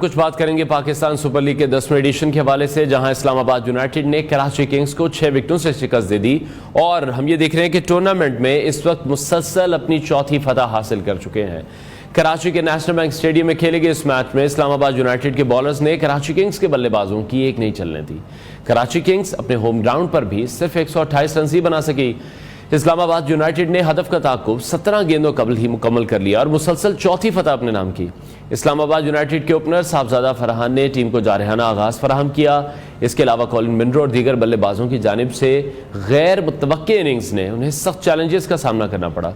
कुछ बात करेंगे पाकिस्तान सुपर लीग के 10वें एडिशन के हवाले से, जहां इस्लामाबाद यूनाइटेड ने कराची किंग्स को 6 विकेटों से शिकस्त दे दी और हम ये देख रहे हैं कि टूर्नामेंट में इस वक्त मुसलसल अपनी चौथी फतह हासिल कर चुके हैं। कराची के नेशनल बैंक स्टेडियम में खेले गए इस मैच में इस्लामाबाद यूनाइटेड के बॉलर्स ने कराची किंग्स के बल्लेबाजों की एक नहीं चलने दी। कराची किंग्स अपने होम ग्राउंड पर भी सिर्फ 128 रन ही बना सकी। इस्लामाबाद यूनाइटेड ने हदफ का ताकुब 17 गेंदों कबल ही मुकम्मल कर लिया और मुसलसल चौथी फतह अपने नाम की। इस्लामाबाद यूनाइटेड के ओपनर साहबजादा फरहान ने टीम को जारहाना आगाज फराहम किया। इसके अलावा कॉलिन मिनरो और दीगर बल्लेबाजों की जानिब से गैर मुतवक्के इनिंग्स ने उन्हें सख्त चैलेंजेस का सामना करना पड़ा।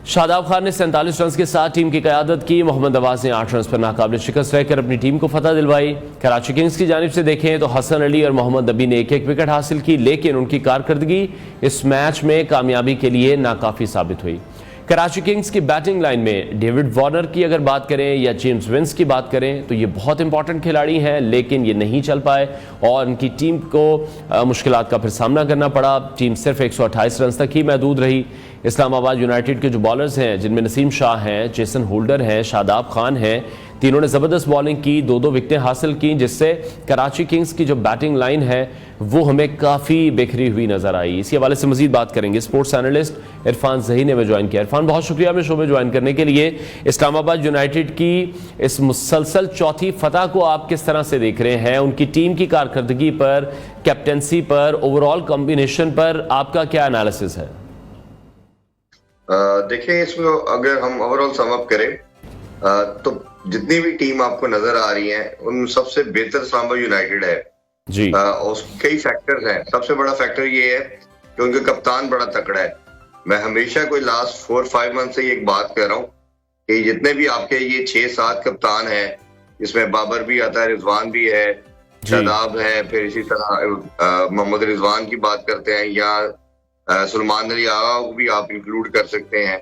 शादाब खान ने 47 रन के साथ टीम की क़यादत की। मोहम्मद अवाज ने 8 रन पर नाकाबिल शिकस्त रहकर अपनी टीम को फतह दिलवाई। कराची किंग्स की जानिब से देखें तो हसन अली और मोहम्मद नबी ने एक एक विकेट हासिल की, लेकिन उनकी कारकर्दगी इस मैच में कामयाबी के लिए नाकाफी साबित हुई। कराची किंग्स की बैटिंग लाइन में डेविड वार्नर की अगर बात करें या जेम्स विंस की बात करें तो ये बहुत इंपॉर्टेंट खिलाड़ी हैं, लेकिन ये नहीं चल पाए और उनकी टीम को मुश्किलात का फिर सामना करना पड़ा। टीम सिर्फ 128 रन तक ही महदूद रही। इस्लामाबाद यूनाइटेड के जो बॉलर्स हैं, जिनमें नसीम शाह हैं, जेसन होल्डर हैं, शादाब खान हैं, तीनों ने ज़बरदस्त बॉलिंग की, 2-2 विकेटें हासिल की, जिससे कराची किंग्स की जो बैटिंग लाइन है वो हमें काफ़ी बिखरी हुई नजर आई। इसी हवाले से मजीद बात करेंगे। स्पोर्ट्स एनालिस्ट इरफान ज़ही ने ज्वाइन किया। इरफान, बहुत शुक्रिया हमें शो में ज्वाइन करने के लिए। इस्लामाबाद यूनाइटेड की इस मुसलसल चौथी फतह को आप किस तरह से देख रहे हैं? उनकी टीम की कारकर्दगी पर, कैप्टनसी पर, ओवरऑल कॉम्बिनेशन पर आपका क्या एनालिसिस है? देखिए, इसमें अगर हम ओवरऑल सम अप करें तो जितनी भी टीम आपको नजर आ रही है उन सबसे बेहतर इस्लामाबाद यूनाइटेड है जी। कई फैक्टर्स हैं। सबसे बड़ा फैक्टर ये है कि उनका कप्तान बड़ा तकड़ा है। मैं हमेशा कोई लास्ट 4-5 मंथ से एक बात कर रहा हूँ कि जितने भी आपके ये 6-7 कप्तान हैं, इसमें बाबर भी आता है, रिजवान भी है, शादाब है, फिर इसी तरह मोहम्मद रिजवान की बात करते हैं या सलमान अली आगा को भी आप इंक्लूड कर सकते हैं।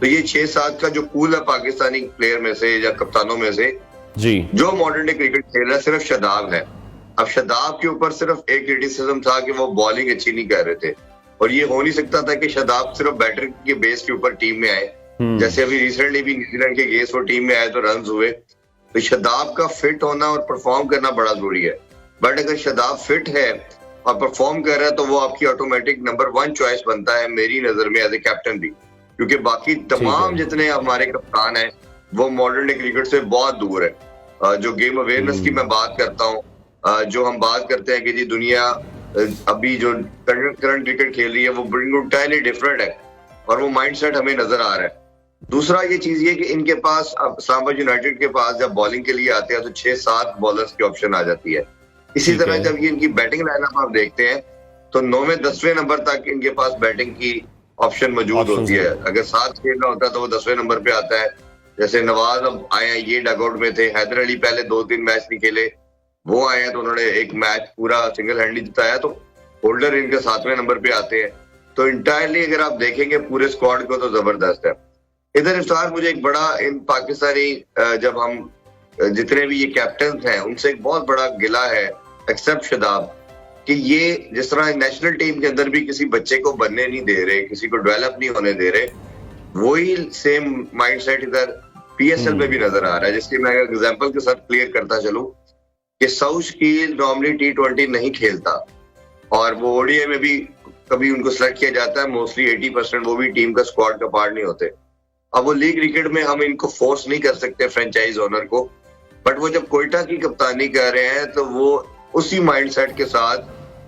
तो ये 6-7 का जो पूल है पाकिस्तानी प्लेयर में से या कप्तानों में से जी, जो मॉडर्न डे क्रिकेट खेल रहा है सिर्फ शादाब है। अब शादाब के ऊपर सिर्फ एक क्रिटिसिज्म था कि वो बॉलिंग अच्छी नहीं कर रहे थे और ये हो नहीं सकता था कि शादाब सिर्फ बैटर के बेस के ऊपर टीम में आए। जैसे अभी रिसेंटली भी न्यूजीलैंड के अगेंस्ट वो टीम में आए तो रन हुए। तो शादाब का फिट होना और परफॉर्म करना बड़ा जरूरी है। बट अगर शादाब फिट है और परफॉर्म कर रहा है तो वो आपकी ऑटोमेटिक नंबर 1 चॉइस बनता है मेरी नजर में एज ए कैप्टन भी, क्योंकि बाकी तमाम जितने हमारे कप्तान हैं वो मॉडर्न डे क्रिकेट से बहुत दूर है। जो गेम अवेयरनेस की मैं बात करता हूँ, जो हम बात करते हैं कि जी दुनिया अभी जो करंट क्रिकेट खेल रही है वो बिल्कुल इंटायरली डिफरेंट है और वो माइंडसेट हमें नजर आ रहा है। दूसरा ये चीज ये कि इनके पास इस्लामाबाद यूनाइटेड के पास जब बॉलिंग के लिए आते हैं तो 6-7 बॉलर्स की ऑप्शन आ जाती है। इसी तरह जब ये इनकी बैटिंग लाइनअप आप देखते हैं तो 9वें-10वें नंबर तक इनके पास बैटिंग की ऑप्शन मौजूद होती है। अगर 7 खेलना होता है तो वो 10वें नंबर पे आता है। जैसे नवाज अब आए हैं, ये डगआउट में थे। हैदर अली पहले 2-3 मैच नहीं खेले, वो आए हैं तो उन्होंने एक मैच पूरा सिंगल हैंडली जिताया। तो होल्डर इनके 7वें नंबर पे आते हैं। तो इंटायरली अगर आप देखेंगे पूरे स्क्वाड को तो जबरदस्त है। इधर इफ्तार, मुझे एक बड़ा इन पाकिस्तानी जब हम जितने भी ये कैप्टन हैं उनसे एक बहुत बड़ा गिला है, एक्सेप्ट शादाब, कि ये जिस तरह नेशनल टीम के अंदर भी किसी बच्चे को बनने नहीं दे रहे, किसी को डेवलप नहीं होने दे रहे, वही सेम माइंडसेट इधर पीएसएल में भी नजर आ रहा है। जिसकी मैं एग्जांपल के साथ क्लियर करता चलूं कि साउथ की नॉर्मली T20 नहीं खेलता और वो ओडीआई में भी कभी उनको सिलेक्ट किया जाता है, मोस्टली 80% वो भी टीम का स्क्वाड का पार्ट नहीं होते। अब वो लीग क्रिकेट में हम इनको फोर्स नहीं कर सकते फ्रेंचाइज ओनर को, बट वो जब कोयटा की कप्तानी कर रहे हैं तो वो उसी माइंडसेट के साथ,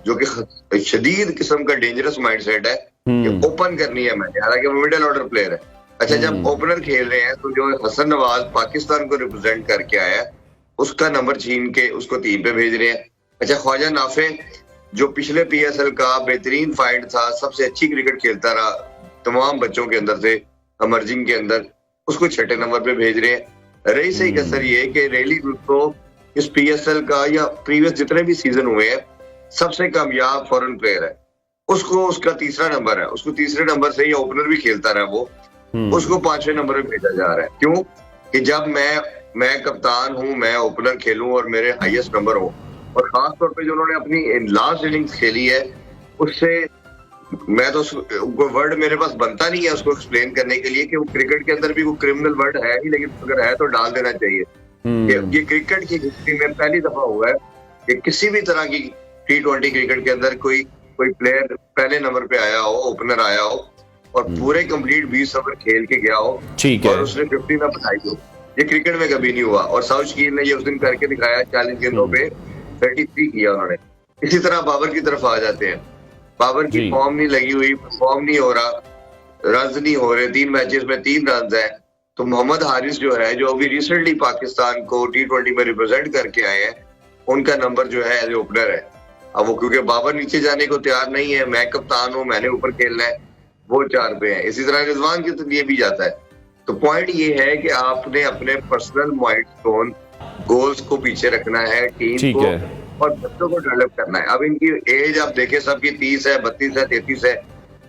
जो कि शदीद किस्म का डेंजरस माइंडसेट है कि ओपन करनी है मैंने, हालांकि वो मिडिल ऑर्डर प्लेयर है। अच्छा, जब ओपनर खेल रहे हैं तो जो हसन नवाज पाकिस्तान को रिप्रेजेंट करके आया है उसका नंबर छीन के उसको 3 पे भेज रहे हैं। अच्छा, ख्वाजा नाफे जो पिछले पीएसएल का बेहतरीन फाइंड था, सबसे अच्छी क्रिकेट खेलता रहा तमाम बच्चों के अंदर से अमर्जिंग के अंदर, उसको 6ठे नंबर पे भेज रहे हैं। रही सही कसर ये कि रेली तो इस पीएसएल का या प्रीवियस जितने भी सीजन हुए हैं सबसे कामयाब फॉरेन प्लेयर है। उसको उसका 3रा नंबर है, उसको 3रे नंबर से या ओपनर भी खेलता रहा वो, उसको 5वें नंबर पे भेजा जा रहा है। क्यों? कि जब मैं कप्तान हूं, मैं ओपनर खेलूं और मेरे हाईएस्ट नंबर हो, और खासतौर पे जो उन्होंने अपनी लास्ट इनिंग्स खेली है उससे मैं तो वर्ड मेरे पास बनता नहीं है उसको एक्सप्लेन करने के लिए कि वो क्रिकेट के अंदर भी वो क्रिमिनल वर्ड है ही, लेकिन अगर है तो डाल देना चाहिए। ये क्रिकेट की हिस्ट्री में पहली दफा हुआ है कि किसी भी तरह की T20 क्रिकेट के अंदर कोई प्लेयर पहले नंबर पे आया हो, ओपनर आया हो और पूरे कंप्लीट 20 ओवर खेल के गया हो ठीक है, और उसने 50 ना बनाई हो। ये क्रिकेट में कभी नहीं हुआ और साउथ शकील ने ये उस दिन करके दिखाया। 40 गेंदों पे 33 किया उन्होंने। इसी तरह बाबर की तरफ आ जाते हैं। बाबर की फॉर्म नहीं लगी हुई, फॉर्म नहीं हो रहा, रन नहीं हो रहे, 3 मैचेस में 3 रन है। तो मोहम्मद हारिस जो है, जो अभी रिसेंटली पाकिस्तान को T20 में रिप्रेजेंट करके आए हैं, उनका नंबर जो है एज ओपनर है। अब वो क्योंकि बाबर नीचे जाने को तैयार नहीं है, मैं कप्तान हूं, मैंने ऊपर खेलना है, वो 4 पे है। इसी तरह रिजवान के लिए भी जाता है। तो पॉइंट ये है कि आपने अपने पर्सनल माइलस्टोन गोल्स को पीछे रखना है, टीम को और बच्चों को डेवलप करना है। अब इनकी एज आप देखें, सबकी 30 है, 32 है, 33 है।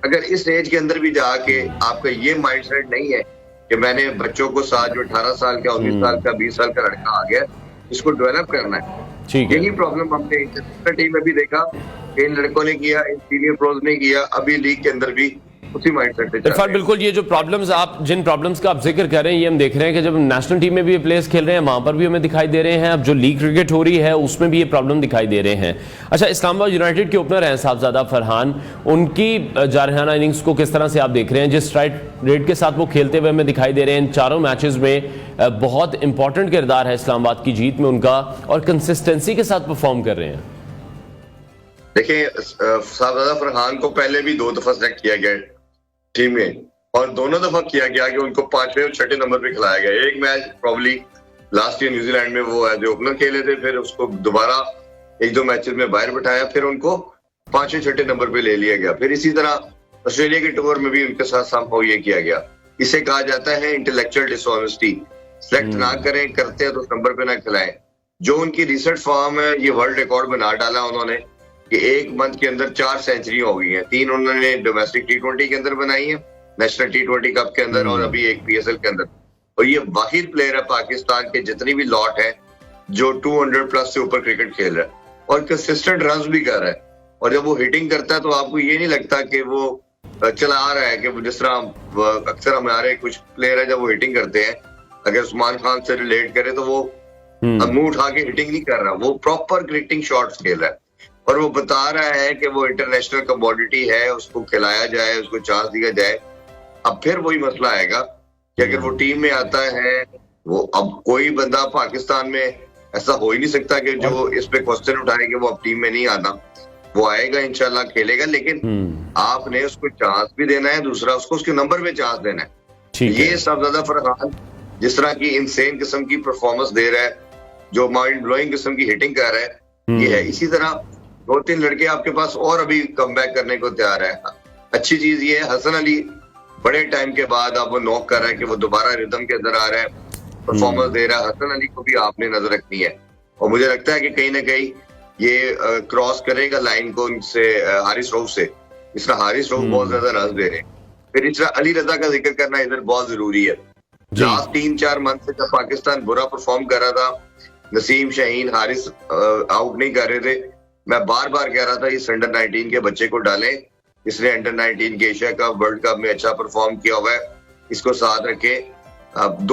अगर इस एज के अंदर भी जाके आपका ये माइंडसेट नहीं है कि मैंने बच्चों को साथ, जो 18 साल का, 19 साल का, 20 साल का लड़का आ गया, इसको डेवलप करना है। यही प्रॉब्लम हमने इंटरनेशनल टीम में भी देखा। इन लड़कों ने किया, इन सीनियर प्रोज ने किया, अभी लीग के अंदर भी उसी माइंडसेट से इरफान, बिल्कुल ये जो प्रॉब्लम्स आप जिन प्रॉब्लम्स का आप जिक्र कर रहे हैं, ये हम देख रहे हैं कि जब नेशनल टीम में भी ये प्लेयर्स खेल रहे हैं, वहां पर भी हमें दिखाई दे रहे हैं। अब जो लीग क्रिकेट हो रही है उसमें भी ये प्रॉब्लम दिखाई दे रहे हैं। अच्छा, इस्लामाबाद यूनाइटेड के ओपनर हैं साहबजादा फरहान, उनकी जारहाना इनिंग्स को किस तरह से आप देख रहे हैं? जिस स्ट्राइक रेट के साथ वो खेलते हुए हमें दिखाई दे रहे हैं, इन चारों मैचेस में बहुत इंपॉर्टेंट किरदार है इस्लामाबाद की जीत में उनका, और कंसिस्टेंसी के साथ परफॉर्म कर रहे हैं। देखिए, साहबजादा फरहान को पहले भी 2 दफा सेलेक्ट किया गया टीम में और दोनों दफा किया गया कि उनको 5वें और 6ठे नंबर पे खिलाया गया। एक match probably last year New Zealand में वो एज ओपनर खेले थे, फिर उसको दोबारा 1-2 मैचेस में बाहर बिठाया, फिर उनको 5वें 6ठे नंबर पे ले लिया गया। फिर इसी तरह ऑस्ट्रेलिया के टूर में भी उनके साथ संभव ये किया गया। इसे कहा जाता है इंटेलेक्चुअल डिसऑनेस्टी। सेलेक्ट ना करें, करते हैं तो नंबर पे ना खिलाएं। जो उनकी रिसेंट फॉर्म है, ये वर्ल्ड रिकॉर्ड बना डाला उन्होंने कि 1 मंथ के अंदर 4 सेंचुरी हो गई है। 3 उन्होंने डोमेस्टिक T20 के अंदर बनाई है, नेशनल T20 कप के अंदर, और अभी एक PSL के अंदर। और ये वाहिद प्लेयर है पाकिस्तान के जितनी भी लॉट है जो 200 प्लस से ऊपर क्रिकेट खेल रहा है और कंसिस्टेंट रन भी कर रहा है। और जब वो हिटिंग करता है तो आपको ये नहीं लगता कि वो चला आ रहा है, कि जिस तरह अक्सर हमारे कुछ प्लेयर है जब वो हिटिंग करते हैं, अगर उस्मान खान से रिलेट करे तो वो मुंह उठा के हिटिंग नहीं कर रहा, वो प्रॉपर क्रिकेटिंग शॉट्स खेल रहा है और वो बता रहा है कि वो इंटरनेशनल कमोडिटी है, उसको खिलाया जाए, उसको चांस दिया जाए। अब फिर वही मसला आएगा कि अगर वो टीम में आता है, वो अब कोई बंदा पाकिस्तान में ऐसा हो ही नहीं सकता कि जो इस पे क्वेश्चन उठाए कि वो अब टीम में नहीं आना। वो आएगा, इंशाल्लाह खेलेगा, लेकिन आपने उसको चांस भी देना है, दूसरा उसको उसके नंबर पे चांस देना है। ये साहबजादा फरहान जिस तरह की इंसेन किस्म की परफॉर्मेंस दे रहा है, जो माइंड ब्लोइंग किस्म की हिटिंग कर रहा है, ये है। इसी तरह 2-3 लड़के आपके पास और अभी कम बैक करने को तैयार है। अच्छी चीज ये है, हसन अली बड़े टाइम के बाद अब वो नॉक कर रहा है कि वो दोबारा रिदम के अंदर आ रहा है, परफॉर्मेंस दे रहा है। हसन अली को भी आपने नजर रखनी है और मुझे लगता है कि कहीं ना कहीं ये क्रॉस करेगा लाइन को उनसे, हारिस रऊफ से। इस तरह हारिस रऊफ बहुत ज्यादा रन दे रहे हैं। फिर इस तरह अली रजा का जिक्र करना इधर बहुत जरूरी है। लास्ट 3-4 मंथ से जब पाकिस्तान बुरा परफॉर्म कर रहा था, नसीम, शाहीन, हारिस आउट नहीं कर रहे थे, मैं बार बार कह रहा था इस अंडर 19 के बच्चे को डालें, इसने अंडर 19 के एशिया कप, वर्ल्ड कप में अच्छा परफॉर्म किया हुआ है, इसको साथ रखें। अब 2